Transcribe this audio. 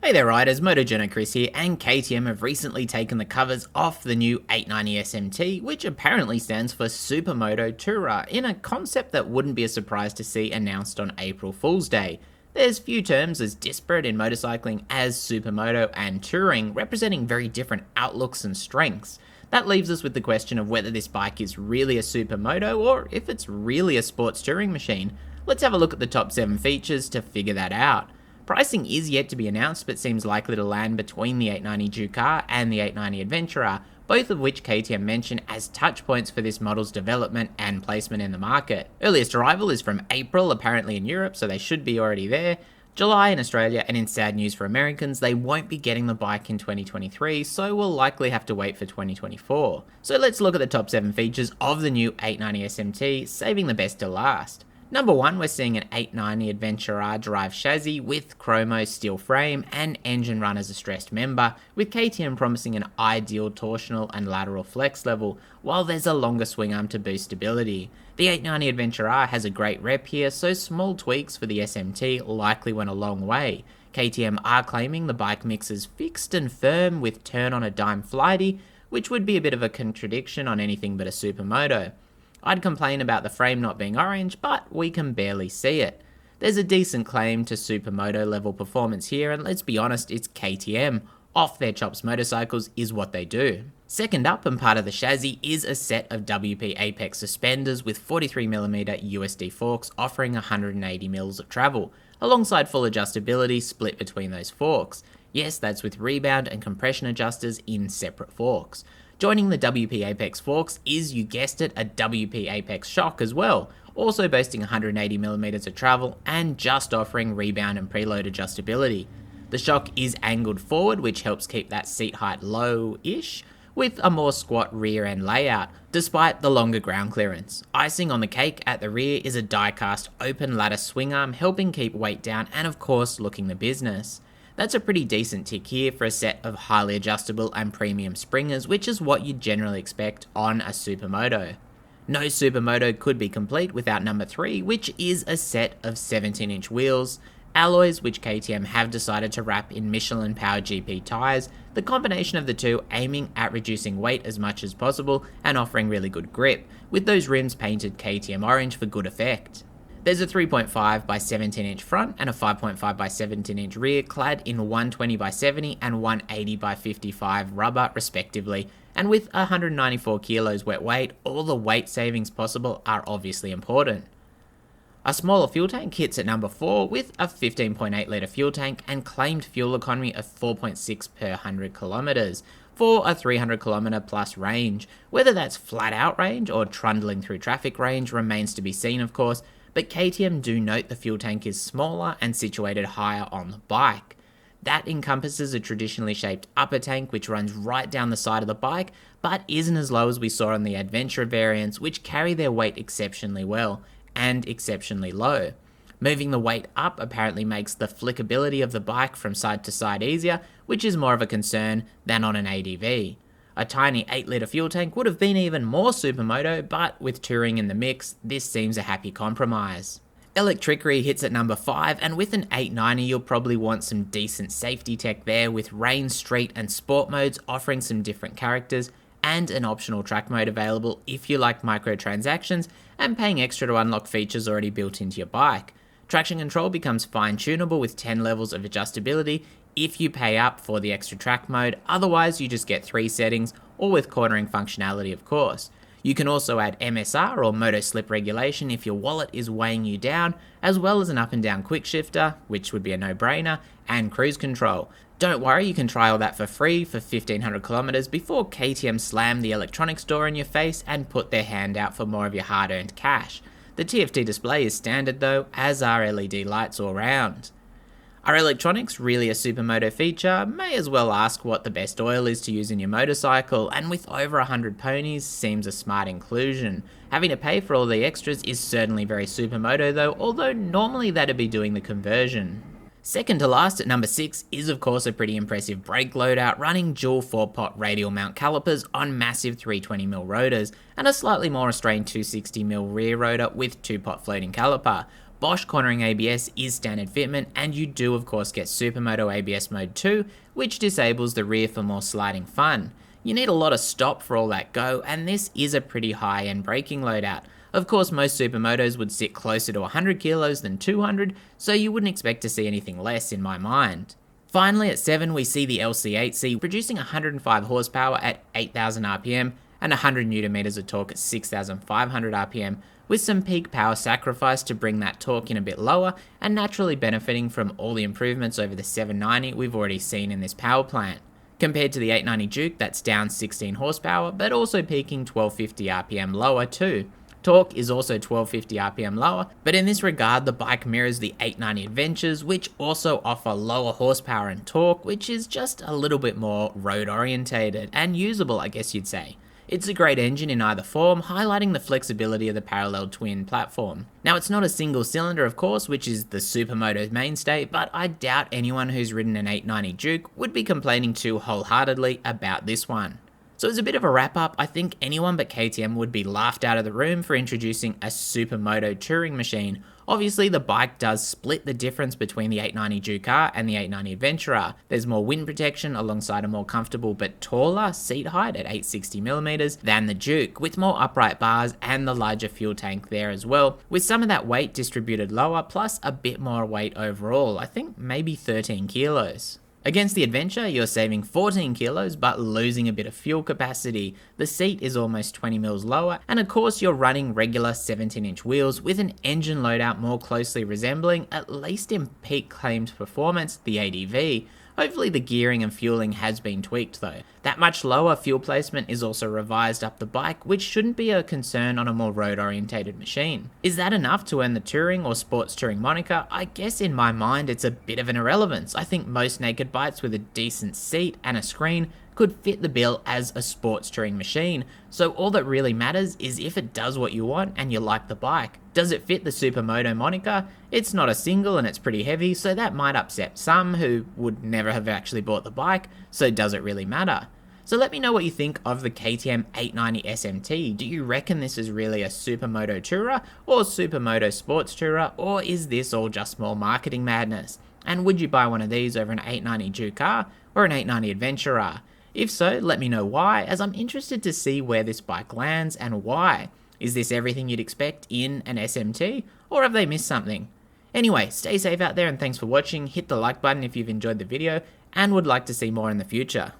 Hey there riders, Journo Kris here, and KTM have recently taken the covers off the new 890 SMT, which apparently stands for Supermoto Tourer, in a concept that wouldn't be a surprise to see announced on April Fool's Day. There's few terms as disparate in motorcycling as supermoto and touring, representing very different outlooks and strengths. That leaves us with the question of whether this bike is really a supermoto or if it's really a sports touring machine. Let's have a look at the top 7 features to figure that out. Pricing is yet to be announced, but seems likely to land between the 890 Journo and the 890 Adventurer, both of which KTM mention as touchpoints for this model's development and placement in the market. Earliest arrival is from April, apparently in Europe, so they should be already there. July in Australia, and in sad news for Americans, they won't be getting the bike in 2023, so we'll likely have to wait for 2024. So let's look at the top 7 features of the new 890 SMT, saving the best to last. Number 1, we're seeing an 890 Adventurer derived chassis with chromo steel frame and engine run as a stressed member, with KTM promising an ideal torsional and lateral flex level, while there's a longer swing arm to boost stability. The 890 Adventurer has a great rep here, so small tweaks for the SMT likely went a long way. KTM are claiming the bike mixes fixed and firm with turn on a dime flighty, which would be a bit of a contradiction on anything but a supermoto. I'd complain about the frame not being orange, but we can barely see it. There's a decent claim to supermoto level performance here, and let's be honest, it's KTM. Off their chops motorcycles is what they do. Second up, and part of the chassis, is a set of WP Apex suspenders with 43mm USD forks offering 180mm of travel, alongside full adjustability split between those forks. Yes, that's with rebound and compression adjusters in separate forks. Joining the WP Apex forks is, you guessed it, a WP Apex shock as well, also boasting 180mm of travel and just offering rebound and preload adjustability. The shock is angled forward, which helps keep that seat height low-ish, with a more squat rear end layout, despite the longer ground clearance. Icing on the cake at the rear is a die-cast open ladder swing arm, helping keep weight down and of course looking the business. That's a pretty decent tick here for a set of highly adjustable and premium springers, which is what you'd generally expect on a supermoto. No supermoto could be complete without number 3, which is a set of 17-inch wheels, alloys which KTM have decided to wrap in Michelin Power GP tyres, the combination of the two aiming at reducing weight as much as possible and offering really good grip, with those rims painted KTM orange for good effect. There's a 3.5 by 17-inch front and a 5.5 by 17-inch rear clad in 120 by 70 and 180 by 55 rubber respectively, and with 194 kilos wet weight, all the weight savings possible are obviously important. A smaller fuel tank hits at number 4 with a 15.8 litre fuel tank and claimed fuel economy of 4.6 per 100 kilometres for a 300 kilometre plus range. Whether that's flat out range or trundling through traffic range remains to be seen of course, but KTM do note the fuel tank is smaller and situated higher on the bike. That encompasses a traditionally shaped upper tank which runs right down the side of the bike, but isn't as low as we saw on the Adventure variants, which carry their weight exceptionally well and exceptionally low. Moving the weight up apparently makes the flickability of the bike from side to side easier, which is more of a concern than on an ADV. A tiny 8-litre fuel tank would have been even more supermoto, but with touring in the mix, this seems a happy compromise. Electricity hits at number 5, and with an 890 you'll probably want some decent safety tech there, with rain, street and sport modes offering some different characters, and an optional track mode available if you like microtransactions and paying extra to unlock features already built into your bike. Traction control becomes fine-tunable with 10 levels of adjustability if you pay up for the extra track mode, otherwise you just get 3 settings, all with cornering functionality of course. You can also add MSR or moto slip regulation if your wallet is weighing you down, as well as an up and down quick shifter, which would be a no-brainer, and cruise control. Don't worry, you can try all that for free for 1500 kilometers before KTM slam the electronics door in your face and put their hand out for more of your hard-earned cash. The TFT display is standard though, as are LED lights all round. Are electronics really a supermoto feature? May as well ask what the best oil is to use in your motorcycle, and with over 100 ponies seems a smart inclusion. Having to pay for all the extras is certainly very supermoto though, although normally that'd be doing the conversion. Second to last at number 6 is of course a pretty impressive brake loadout running dual 4-pot radial mount calipers on massive 320mm rotors and a slightly more restrained 260mm rear rotor with 2-pot floating caliper. Bosch cornering ABS is standard fitment, and you do of course get Supermoto ABS Mode 2, which disables the rear for more sliding fun. You need a lot of stop for all that go, and this is a pretty high-end braking loadout. Of course, most Supermotos would sit closer to 100 kilos than 200, so you wouldn't expect to see anything less in my mind. Finally, at 7 we see the LC8C producing 105 horsepower at 8,000 RPM and 100 Nm of torque at 6,500 RPM, with some peak power sacrifice to bring that torque in a bit lower, and naturally benefiting from all the improvements over the 790 we've already seen in this power plant. Compared to the 890 Duke, that's down 16 horsepower, but also peaking 1250 RPM lower too. Torque is also 1250 RPM lower, but in this regard the bike mirrors the 890 Adventures, which also offer lower horsepower and torque, which is just a little bit more road orientated and usable, I guess you'd say. It's a great engine in either form, highlighting the flexibility of the parallel twin platform. Now it's not a single cylinder of course, which is the Supermoto's mainstay, but I doubt anyone who's ridden an 890 Duke would be complaining too wholeheartedly about this one. So as a bit of a wrap up, I think anyone but KTM would be laughed out of the room for introducing a Supermoto touring machine. Obviously the bike does split the difference between the 890 Duke R and the 890 Adventure R. There's more wind protection alongside a more comfortable but taller seat height at 860mm than the Duke, with more upright bars and the larger fuel tank there as well, with some of that weight distributed lower plus a bit more weight overall, I think maybe 13 kilos. Against the Adventure, you're saving 14 kilos but losing a bit of fuel capacity. The seat is almost 20 mils lower, and of course you're running regular 17-inch wheels with an engine loadout more closely resembling, at least in peak claimed performance, the ADV. Hopefully the gearing and fueling has been tweaked though. That much lower fuel placement is also revised up the bike, which shouldn't be a concern on a more road-orientated machine. Is that enough to earn the touring or sports touring moniker? I guess in my mind it's a bit of an irrelevance. I think most naked bikes with a decent seat and a screen could fit the bill as a sports touring machine, so all that really matters is if it does what you want and you like the bike. Does it fit the Supermoto moniker? It's not a single and it's pretty heavy, so that might upset some who would never have actually bought the bike, so does it really matter? So let me know what you think of the KTM 890 SMT. Do you reckon this is really a Supermoto Tourer or Supermoto Sports Tourer, or is this all just more marketing madness? And would you buy one of these over an 890 Duke R or an 890 Adventure R? If so, let me know why, as I'm interested to see where this bike lands and why. Is this everything you'd expect in an SMT, or have they missed something? Anyway, stay safe out there and thanks for watching. Hit the like button if you've enjoyed the video and would like to see more in the future.